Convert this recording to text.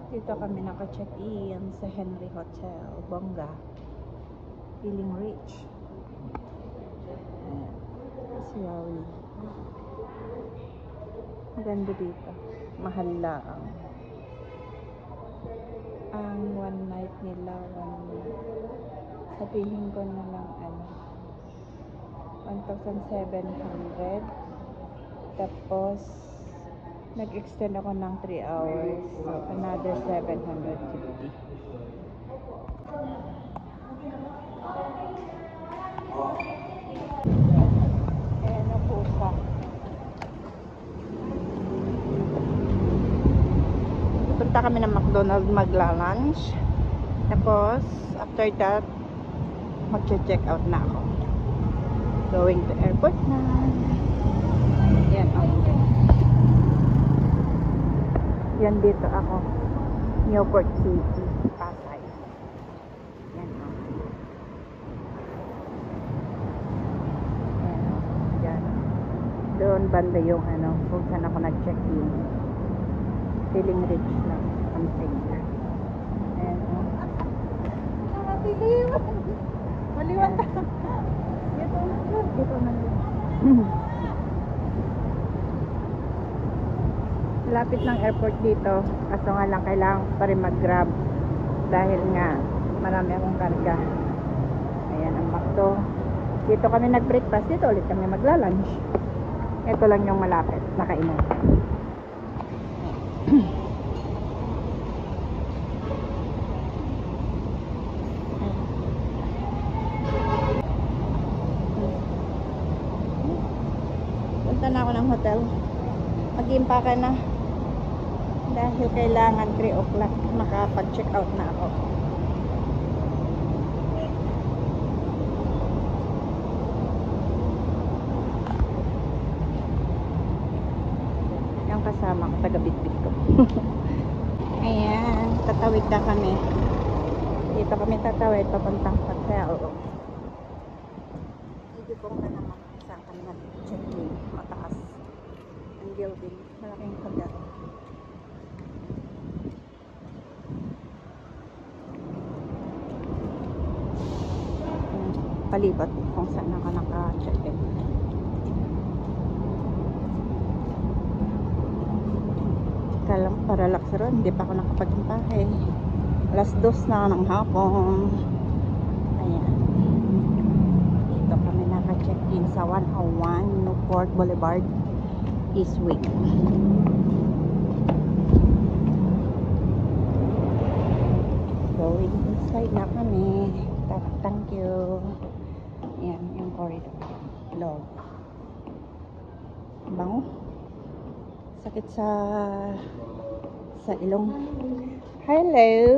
Dito kami naka-check-in sa Henry Hotel, Bongga. Feeling rich. Siyawi. Maganda dito. Mahal lang. Ang one night nila, sabihin ko na lang 1,700. Tapos nag-extend ako ng 3 hours, so another 750. Ayan na po sa punta kami ng McDonald's magla-lunch. Tapos after that mag-check out na ako. Going to airport na. Yan o. Yan dito ako. Newport City, Pasay. Yan o. Yan o. Yan. Doon banda yung kung saan ako nag-check-in. Feeling rich lang. Something. Ayan o. Maliwan ka. Dito na. Lapit ng airport dito. Kaso nga lang kailangan pa rin mag-grab. Dahil nga marami akong karga. Ayan ang McDo. Dito kami nag-breakfast. Dito ulit kami magla-lunch. Ito lang yung malapit. Nakainom. Punta na ako ng hotel. Mag-impaka na. Dahil kailangan 3 o'clock makapag-check out na ako. Yung kasama ko, taga-bitbit ko. Ayan, tatawid na kami. Dito kami tatawid papuntang hotel. Hindi ko na naman saan kami nag-check-in. Mataas ang building. Malaking hotel. Palibot kung saan ako naka-check-in. Kala ko para laksaron, hindi pa ako nakapag-impake. Alas 2 na ng hapon. Ayan. Dito kami naka-check-in sa 101 Newport Boulevard, Eastwick. Going inside na kami. Thank you. Ayan, yung corridor. Log. Bango. Sakit sa ilong. Hello.